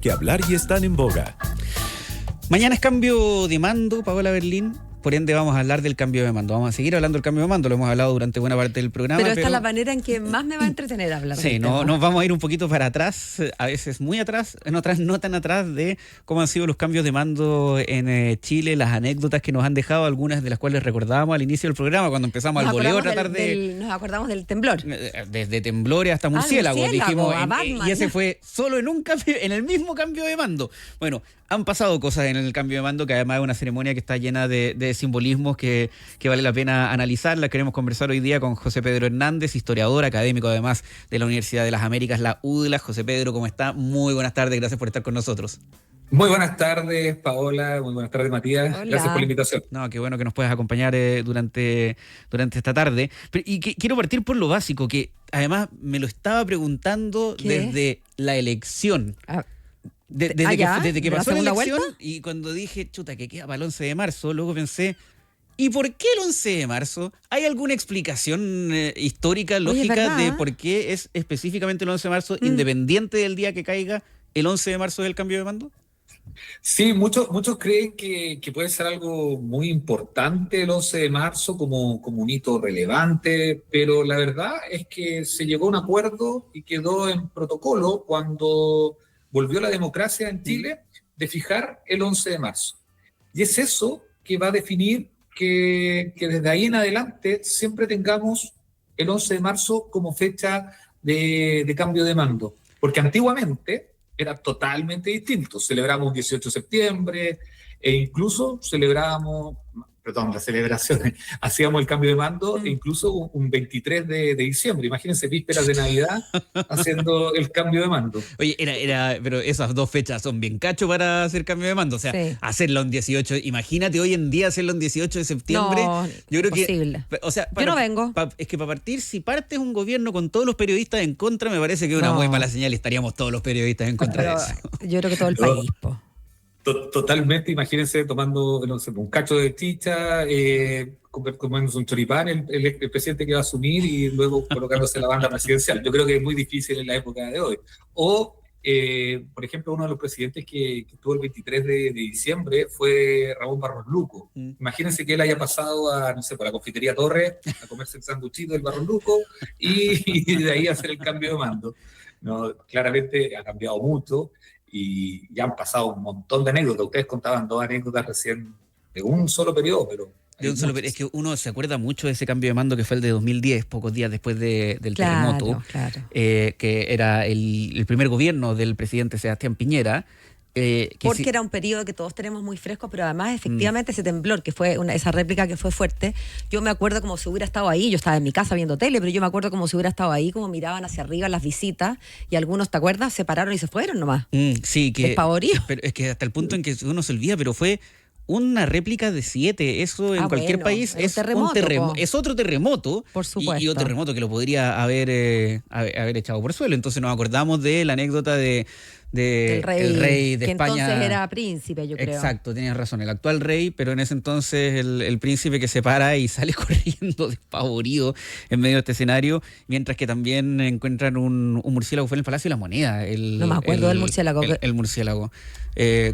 que hablar y están en boga. Mañana es cambio de mando, Paola Berlín. Por ende vamos a hablar del cambio de mando. Vamos a seguir hablando del cambio de mando, lo hemos hablado durante buena parte del programa. Pero esta es la manera en que más me va a entretener hablar sí, del tema. Nos vamos a ir un poquito para atrás, a veces muy atrás, en otras no tan atrás, de cómo han sido los cambios de mando en Chile, las anécdotas que nos han dejado, algunas de las cuales recordábamos al inicio del programa, cuando empezamos al voleo a tratar nos acordamos del temblor. Desde temblores hasta murciélagos, dijimos, y ese fue solo en el mismo cambio de mando. Bueno, han pasado cosas en el cambio de mando, que además es una ceremonia que está llena de simbolismos que vale la pena analizarla. Queremos conversar hoy día con José Pedro Hernández, historiador, académico además de la Universidad de las Américas, la UDLA. José Pedro, ¿cómo está? Muy buenas tardes, gracias por estar con nosotros. Muy buenas tardes, Paola. Muy buenas tardes, Matías. Hola. Gracias por la invitación. No, qué bueno que nos puedas acompañar durante esta tarde. Quiero partir por lo básico, que además me lo estaba preguntando desde la elección. Desde que pasó la elección, vuelta? Y cuando dije, chuta, que queda para el 11 de marzo, luego pensé, ¿y por qué el 11 de marzo? ¿Hay alguna explicación histórica, lógica, de por qué es específicamente el 11 de marzo, independiente del día que caiga el 11 de marzo del cambio de mando? Sí, muchos creen que puede ser algo muy importante el 11 de marzo como un hito relevante, pero la verdad es que se llegó a un acuerdo y quedó en protocolo cuando volvió la democracia en Chile de fijar el 11 de marzo. Y es eso que va a definir que desde ahí en adelante siempre tengamos el 11 de marzo como fecha de cambio de mando. Porque antiguamente era totalmente distinto. Celebramos 18 de septiembre e incluso las celebraciones, hacíamos el cambio de mando e incluso un 23 de diciembre. Imagínense, vísperas de Navidad haciendo el cambio de mando. Oye, pero esas dos fechas son bien cacho para hacer cambio de mando. O sea, sí, hacerlo en 18, imagínate hoy en día hacerlo en 18 de septiembre. No, yo creo imposible. Yo no vengo. Es que para partir, si partes un gobierno con todos los periodistas en contra, me parece que es una muy mala señal y estaríamos todos los periodistas en contra de eso. Yo creo que todo el país, Totalmente, imagínense tomando un cacho de chicha, comiéndose un choripán, el presidente que va a asumir y luego colocándose la banda presidencial. Yo creo que es muy difícil en la época de hoy. O, por ejemplo, uno de los presidentes que estuvo el 23 de diciembre fue Ramón Barros Luco. Imagínense que él haya pasado por la confitería Torres, a comerse el sanduchito del Barros Luco y de ahí hacer el cambio de mando. No, claramente ha cambiado mucho. Y ya han pasado un montón de anécdotas. Ustedes contaban dos anécdotas recién de un solo periodo, pero... Es que uno se acuerda mucho de ese cambio de mando que fue el de 2010, pocos días después del terremoto, que era el primer gobierno del presidente Sebastián Piñera. Porque era un periodo que todos tenemos muy fresco, pero además efectivamente ese temblor, que fue esa réplica que fue fuerte, yo me acuerdo como si hubiera estado ahí, yo estaba en mi casa viendo tele, pero yo me acuerdo como si hubiera estado ahí, como miraban hacia arriba las visitas, y algunos, ¿te acuerdas? Se pararon y se fueron nomás. Sí, que despavorido. Pero es que hasta el punto en que uno se olvida, pero fue una réplica de 7, eso en cualquier país es un terremoto, es otro terremoto, por supuesto. Y otro terremoto que lo podría haber echado por suelo. Entonces nos acordamos de la anécdota del rey de que España. Entonces era príncipe, yo creo. Exacto, tenías razón, el actual rey, pero en ese entonces el príncipe que se para y sale corriendo despavorido en medio de este escenario, mientras que también encuentran un murciélago. Fue en el Palacio de la Moneda. No me acuerdo del murciélago. El murciélago.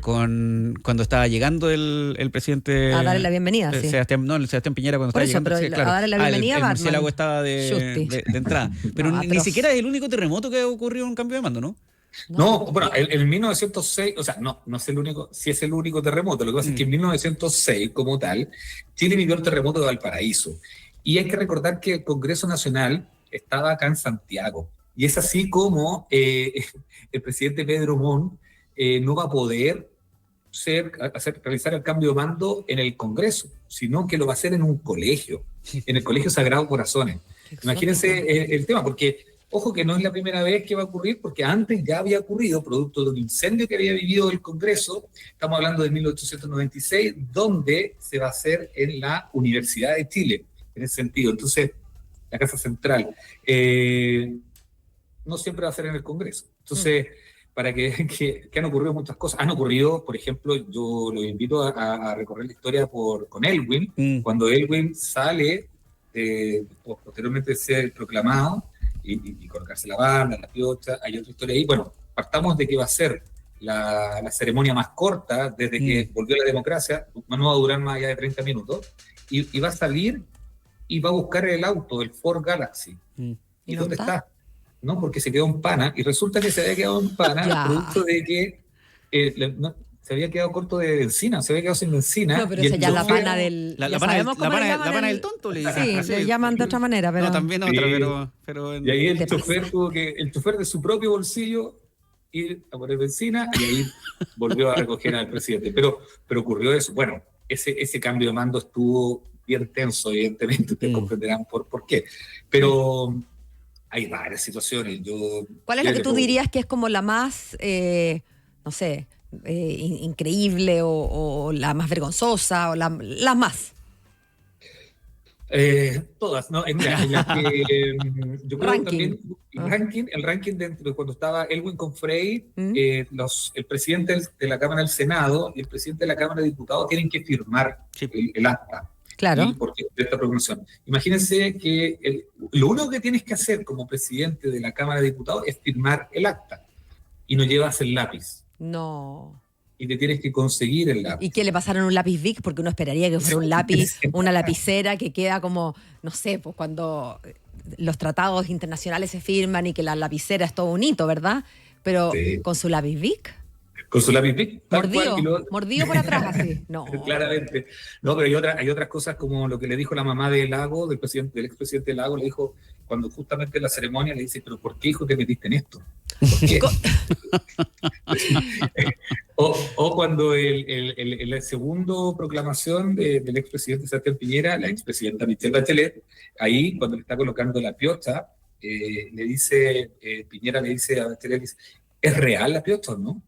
Cuando estaba llegando el presidente... A darle la bienvenida, sí. Sebastián Piñera cuando estaba llegando. Pero a darle la bienvenida, el murciélago estaba de entrada. Pero ni siquiera es el único terremoto que ha ocurrido en un cambio de mando, ¿no? No, bueno, en 1906, o sea, no es el único, sí es el único terremoto. Lo que pasa es que en 1906, como tal, Chile vivió el terremoto de Valparaíso. Y hay que recordar que el Congreso Nacional estaba acá en Santiago. Y es así como el presidente Pedro Montt no va a poder realizar el cambio de mando en el Congreso, sino que lo va a hacer en un colegio, en el Colegio Sagrado Corazones. Imagínense el tema, porque... Ojo que no es la primera vez que va a ocurrir, porque antes ya había ocurrido, producto de un incendio que había vivido el Congreso. Estamos hablando de 1896, donde se va a hacer en la Universidad de Chile, en ese sentido. Entonces, la Casa Central no siempre va a ser en el Congreso. Entonces, para que han ocurrido muchas cosas. Han ocurrido, por ejemplo, yo los invito a recorrer la historia con Elwin, cuando Elwin sale, posteriormente de ser proclamado, y colocarse la banda, la piocha, hay otra historia ahí. Bueno, partamos de que va a ser la ceremonia más corta desde que volvió la democracia, no va a durar más allá de 30 minutos, y va a salir y va a buscar el auto, el Ford Galaxy. ¿Y dónde está? No, porque se quedó en pana, y resulta que se había quedado en pana producto de que se había quedado corto de benzina, se había quedado sin benzina. No, pero esa ya es la pana del... La pana del tonto, le dicen. Sí, le llaman de otra manera, pero... No, también otra, pero... Y ahí el chofer de su propio bolsillo ir a poner benzina, y ahí volvió a recoger al presidente. Pero ocurrió eso. Bueno, ese cambio de mando estuvo bien tenso, evidentemente, ustedes comprenderán por qué. Pero hay varias situaciones. ¿Cuál es la que tú dirías que es como la más, no sé, increíble o la más vergonzosa o la más? Todas, ¿no? Yo creo que también el ranking dentro de cuando estaba Elwin Confrey, el presidente de la Cámara del Senado y el presidente de la Cámara de Diputados tienen que firmar el acta. Claro. De esta proclamación. Imagínense que lo único que tienes que hacer como presidente de la Cámara de Diputados es firmar el acta, y no llevas el lápiz. No. Y te tienes que conseguir el lápiz. ¿Y qué le pasaron un lápiz Bic? Porque uno esperaría que fuera un lápiz, una lapicera que queda como, no sé, pues cuando los tratados internacionales se firman y que la lapicera es todo un hito, ¿verdad? Pero con su lápiz Bic. Con su lápiz Bic. Mordido por atrás, así. No. Claramente. No, pero hay otras cosas, como lo que le dijo la mamá de Lago, del expresidente Lago, le dijo, cuando justamente en la ceremonia le dice, pero ¿por qué, hijo, te metiste en esto? ¿Por qué? o cuando la segunda proclamación del expresidente Sebastián Piñera, la expresidenta Michelle Bachelet, ahí cuando le está colocando la piocha, Piñera le dice a Bachelet, ¿es real la piocha o no?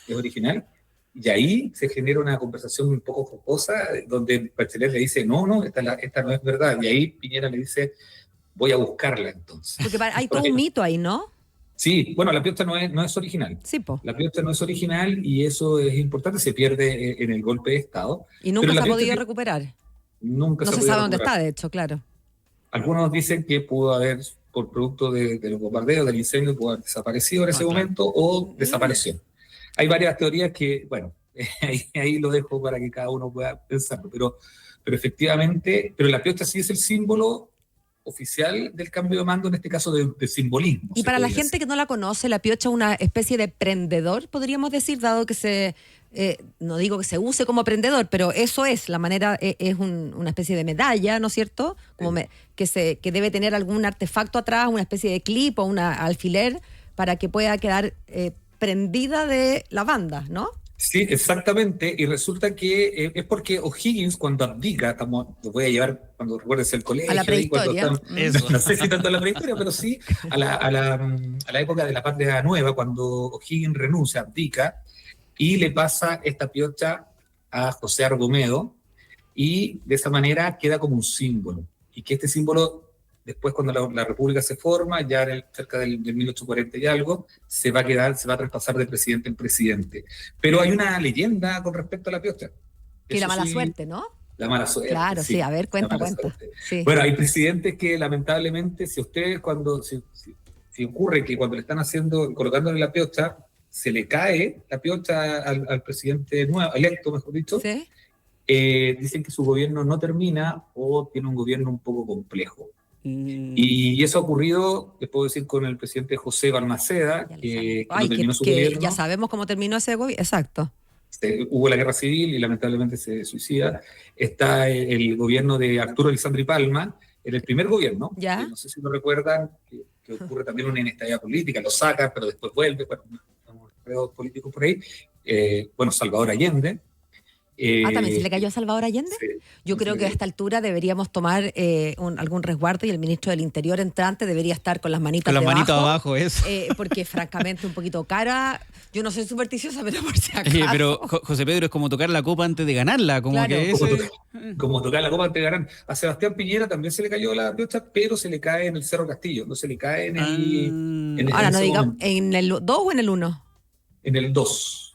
¿Es original? Y ahí se genera una conversación un poco jocosa, donde Bachelet le dice, no, esta no es verdad. Y ahí Piñera le dice, voy a buscarla entonces. Porque hay todo un mito ahí, ¿no? Sí, bueno, la piocha no es original. Sí, po. La piocha no es original, y eso es importante, se pierde en el golpe de Estado. Y nunca se ha podido recuperar. Nunca no se sabe dónde está, de hecho, claro. Algunos dicen que pudo haber, por producto de los bombardeos, del incendio, pudo haber desaparecido en ese momento, o desapareció. Hay varias teorías que, bueno, ahí lo dejo para que cada uno pueda pensarlo, pero efectivamente, la piocha sí es el símbolo oficial del cambio de mando, en este caso de simbolismo. Y para la gente que no la conoce, la piocha es una especie de prendedor, podríamos decir, dado que no digo que se use como prendedor, pero eso es, la manera, es una especie de medalla, ¿no es cierto? Como que debe tener algún artefacto atrás, una especie de clip o un alfiler, para que pueda quedar prendida de la banda, ¿no? Sí, exactamente, y resulta que es porque O'Higgins, cuando abdica, lo voy a llevar, cuando recuerdes el colegio, a la prehistoria. No sé si tanto a la prehistoria, pero sí a la época de la Patria Nueva, cuando O'Higgins renuncia, abdica, y le pasa esta piocha a José Argomedo, y de esa manera queda como un símbolo, y que este símbolo, después cuando la República se forma, ya cerca del 1840 y algo, se va a traspasar de presidente en presidente. Pero hay una leyenda con respecto a la piocha. Que la mala suerte, ¿no? La mala suerte. Claro, sí, a ver, cuenta. Sí. Bueno, hay presidentes que lamentablemente, si ocurre que cuando le están colocándole la piocha, se le cae la piocha al presidente nuevo, electo, mejor dicho, ¿sí? Dicen que su gobierno no termina, o tiene un gobierno un poco complejo. Y eso ha ocurrido, les puedo decir, con el presidente José Balmaceda, que no terminó su gobierno. Ya sabemos cómo terminó ese gobierno, exacto. Hubo la guerra civil y lamentablemente se suicida. Está el gobierno de Arturo Alessandri Palma, en el primer gobierno, ¿ya? No sé si lo recuerdan, que ocurre también una inestabilidad política, lo sacan, pero después vuelve, unos pedos políticos por ahí. Salvador Allende. ¿También se le cayó a Salvador Allende? Sí, yo creo que a esta altura deberíamos tomar algún resguardo, y el ministro del Interior entrante debería estar con las manitas con las debajo, manitas abajo, eso. Porque francamente un poquito cara. Yo no soy supersticiosa, pero por si acaso. Pero José Pedro, es como tocar la copa antes de ganarla, como claro. que como tocar la copa antes de ganar. A Sebastián Piñera también se le cayó la piocha, pero se le cae en el Cerro Castillo, no se le cae en el... Ahora no digamos, ¿en el 2 o en el 1? En el 2.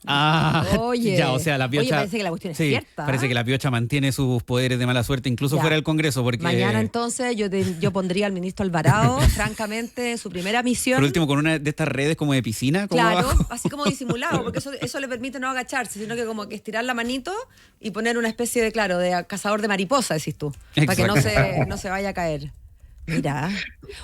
Oye, ya, o sea, la Piocha... Oye, parece que la cuestión es cierta. Parece que la Piocha mantiene sus poderes de mala suerte, incluso Ya. fuera del Congreso, porque... Mañana entonces yo pondría al ministro Alvarado, francamente, su primera misión. Por último, con una de estas redes como de piscina, como Claro, abajo. así como disimulado, porque eso le permite no agacharse, sino que como que estirar la manito y poner una especie de, claro, de cazador de mariposa, decís tú, para que no se vaya a caer. Mira.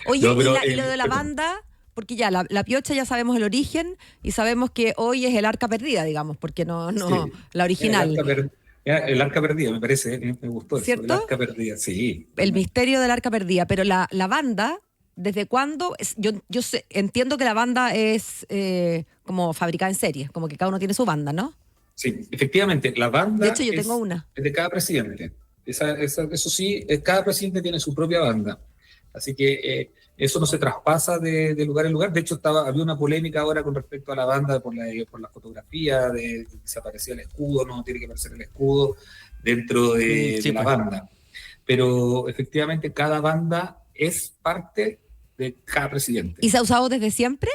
Oye, No, pero, y lo de la banda, porque ya la Piocha ya sabemos el origen y sabemos que hoy es el arca perdida, digamos, porque no Sí. la original. El arca perdida, me parece, me gustó eso. ¿Cierto? El arca perdida, sí. El misterio del arca perdida, pero la banda, ¿desde cuándo? Yo entiendo que la banda es como fabricada en serie, como que cada uno tiene su banda, ¿no? Sí, efectivamente, la banda De hecho, yo tengo una. es de cada presidente. Eso sí, cada presidente tiene su propia banda. Así que eso no se traspasa de lugar en lugar. De hecho, había una polémica ahora con respecto a la banda por la fotografía, de que se aparecía el escudo, no tiene que aparecer el escudo dentro de la banda. Pero efectivamente cada banda es parte de cada presidente. ¿Y se ha usado desde siempre?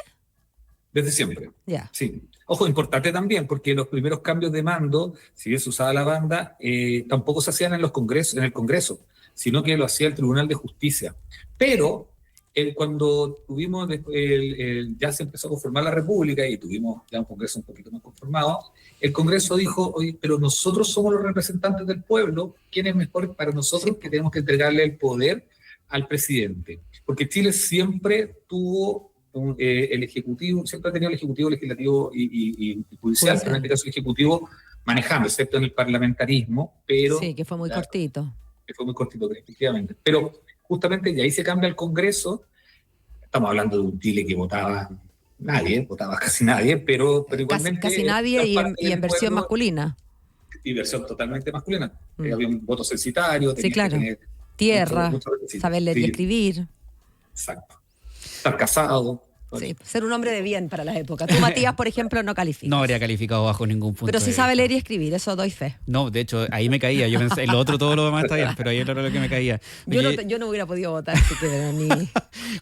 Desde siempre. Ya. Sí. Ojo, importante también, porque los primeros cambios de mando, si bien se usaba la banda, tampoco se hacían en el Congreso, sino que lo hacía el Tribunal de Justicia. Pero cuando tuvimos, ya se empezó a conformar la República y tuvimos ya un Congreso un poquito más conformado, el Congreso dijo, oye, pero nosotros somos los representantes del pueblo, ¿quién es mejor para nosotros que tenemos que entregarle el poder al presidente? Porque Chile siempre tuvo el Ejecutivo, siempre ha tenido el Ejecutivo, Legislativo y Judicial, pero en este caso el Ejecutivo manejando, excepto en el parlamentarismo, pero... Sí, que fue muy cortito. Que fue muy cortito, efectivamente. Pero justamente de ahí se cambia el Congreso. Estamos hablando de un Chile que votaba casi nadie, pero igualmente... Casi nadie y en versión masculina. Y versión totalmente masculina. Había un voto censitario. Sí, claro. Tierra, saber leer y escribir. Exacto. Estar casado. Sí, ser un hombre de bien para la época. Tú, Matías, por ejemplo, no calificas. No habría calificado bajo ningún punto. Pero sí sabe leer y escribir, eso doy fe. No, de hecho, ahí me caía. Yo pensé, en lo otro todo lo demás está bien, pero ahí era lo que me caía. Yo no hubiera podido votar, así que ni...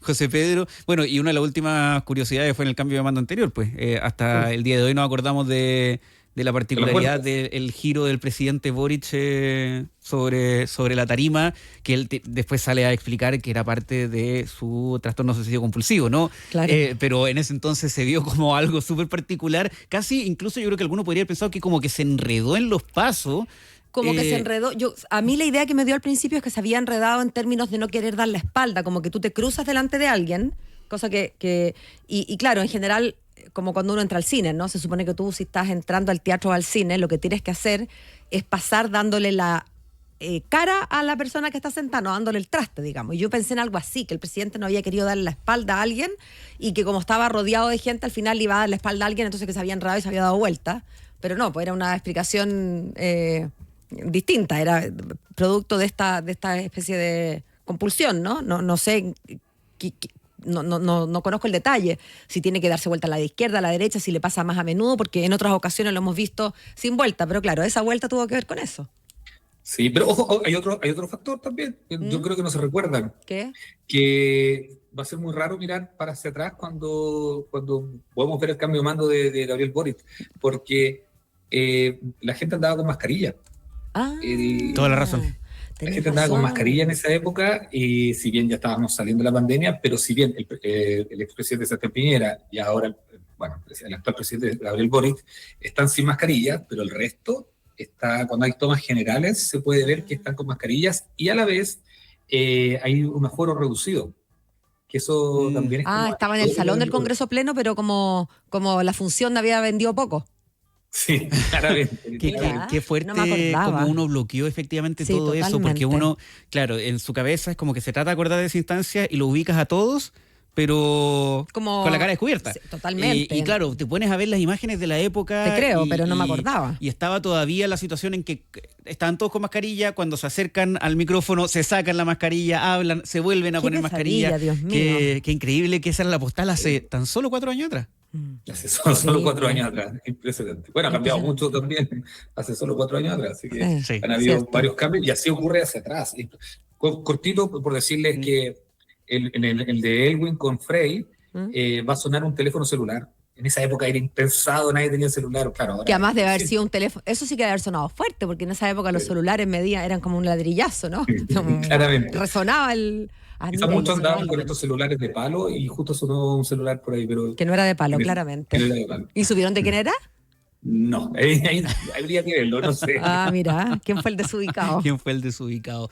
José Pedro, bueno, y una de las últimas curiosidades fue en el cambio de mando anterior, pues. Hasta el día de hoy nos acordamos de la particularidad del giro del presidente Boric sobre la tarima, que él después sale a explicar que era parte de su trastorno obsesivo compulsivo, ¿no? Claro. Pero en ese entonces se vio como algo súper particular, casi incluso yo creo que alguno podría haber pensado que como que se enredó en los pasos. Como que se enredó. A mí la idea que me dio al principio es que se había enredado en términos de no querer dar la espalda, como que tú te cruzas delante de alguien, cosa y claro, en general, como cuando uno entra al cine, ¿no? Se supone que tú, si estás entrando al teatro o al cine, lo que tienes que hacer es pasar dándole la cara a la persona que está sentada, no dándole el traste, digamos. Y yo pensé en algo así, que el presidente no había querido darle la espalda a alguien y que como estaba rodeado de gente, al final iba a dar la espalda a alguien, entonces que se había enredado y se había dado vuelta. Pero no, pues era una explicación distinta, era producto de esta especie de compulsión, ¿no? No sé... No conozco el detalle, si tiene que darse vuelta a la izquierda, a la derecha, si le pasa más a menudo, porque en otras ocasiones lo hemos visto sin vuelta, pero claro, esa vuelta tuvo que ver con eso. Sí, pero ojo, hay otro factor también, yo creo que no se recuerdan. ¿Qué? Que va a ser muy raro mirar para hacia atrás cuando podemos ver el cambio de mando de Gabriel Boric, porque la gente andaba con mascarilla. Toda la razón. La gente andaba con mascarilla en esa época y si bien ya estábamos saliendo de la pandemia, pero si bien el expresidente Sebastián Piñera y ahora el actual presidente Gabriel Boric están sin mascarilla, pero el resto cuando hay tomas generales se puede ver que están con mascarillas y a la vez hay un aforo reducido. Que eso también es estaba en el salón del Congreso Pleno, pero como la función había vendido poco. Sí, claramente. Qué fuerte, no como uno bloqueó efectivamente todo totalmente. eso, porque uno, claro, en su cabeza es como que se trata de acordar de esa instancia y lo ubicas a todos, pero como con la cara descubierta. Sí, totalmente. Y claro, te pones a ver las imágenes de la época. Te creo, pero no me acordaba. Y estaba todavía la situación en que estaban todos con mascarilla, cuando se acercan al micrófono, se sacan la mascarilla, hablan, se vuelven a poner mascarilla. Dios mío. Qué increíble que esa era la postal hace tan solo 4 años atrás. Hace solo 4 años atrás, impresionante. Bueno, ha cambiado mucho también hace solo 4 años atrás, así que han habido varios cambios y así ocurre hacia atrás. Cortito, por decirles que el de Elwin con Frey va a sonar un teléfono celular en esa época era impensado, nadie tenía celular, claro. Ahora, que además de haber sido un teléfono, eso sí que debe haber sonado fuerte, porque en esa época los celulares eran como un ladrillazo, ¿no? Claramente. Resonaba el... Quizás muchos andaban con estos celulares de palo y justo sonó un celular por ahí, pero... Que no era de palo, claramente. No era de palo. ¿Y supieron de quién era? No, ahí habría que verlo, no sé. Ah, mira, ¿quién fue el desubicado? ¿Quién fue el desubicado?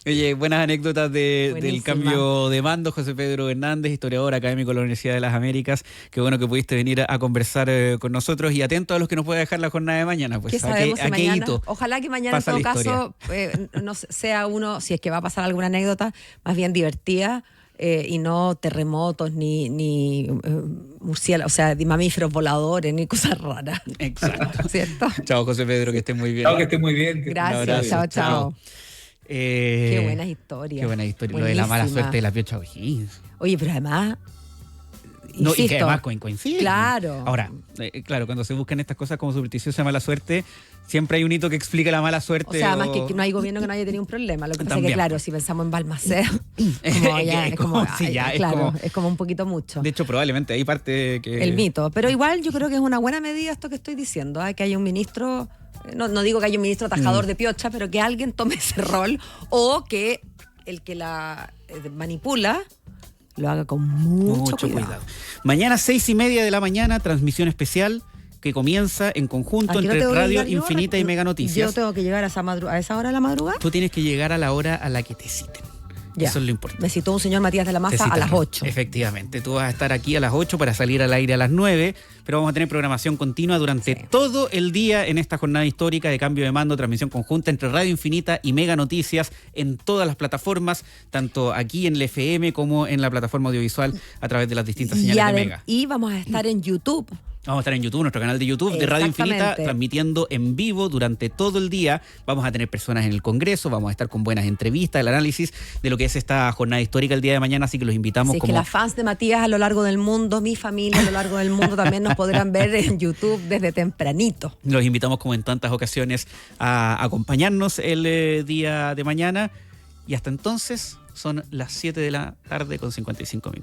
Oye, buenas anécdotas del cambio de mando. José Pedro Hernández, historiador académico de la Universidad de las Américas. Qué bueno que pudiste venir a conversar con nosotros y atento a los que nos puede dejar la jornada de mañana. Pues, ¿qué sabemos ¿a qué hito? Ojalá que mañana en todo caso no sea uno, si es que va a pasar alguna anécdota, más bien divertida. Y no terremotos ni murciélagos, o sea, mamíferos voladores ni cosas raras. Exacto. ¿Cierto? Chao, José Pedro, que estés muy bien. Chao, que estés muy bien. Gracias, chao. Qué buenas historias. Qué buena historia. Lo de la mala suerte de la Piocha O'Higgins. Oye, pero además... No, y que además coincide. Claro. Ahora, claro, cuando se buscan estas cosas como supersticiosa mala suerte, siempre hay un hito que explica la mala suerte. O sea, además que no hay gobierno que no haya tenido un problema. Lo que pasa es que, claro, si pensamos en Balmaceda, es como un poquito mucho. De hecho, probablemente ahí parte que... el mito. Pero igual yo creo que es una buena medida esto que estoy diciendo, que haya un ministro, no digo que haya un ministro atajador de piocha, pero que alguien tome ese rol o que el que la manipula lo haga con mucho cuidado. Mañana 6:30 de la mañana, transmisión especial que comienza en conjunto entre Radio Infinita y Mega Noticias. Yo tengo que llegar a esa hora de la madrugada. Tú tienes que llegar a la hora a la que te citen. Ya. Eso es lo importante. Me citó un señor Matías de la Maza a las 8. Efectivamente, tú vas a estar aquí a las 8 para salir al aire a las 9, pero vamos a tener programación continua durante todo el día en esta jornada histórica de cambio de mando, transmisión conjunta entre Radio Infinita y Mega Noticias en todas las plataformas, tanto aquí en el FM como en la plataforma audiovisual a través de las distintas señales de Mega. Y vamos a estar en YouTube. Vamos a estar en YouTube, nuestro canal de YouTube de Radio Infinita, transmitiendo en vivo durante todo el día. Vamos a tener personas en el Congreso, vamos a estar con buenas entrevistas, el análisis de lo que es esta jornada histórica el día de mañana, así que los invitamos. Sí, que las fans de Matías a lo largo del mundo, mi familia a lo largo del mundo también nos podrán ver en YouTube desde tempranito. Los invitamos como en tantas ocasiones a acompañarnos el día de mañana y hasta entonces son las 7 de la tarde con 55 minutos.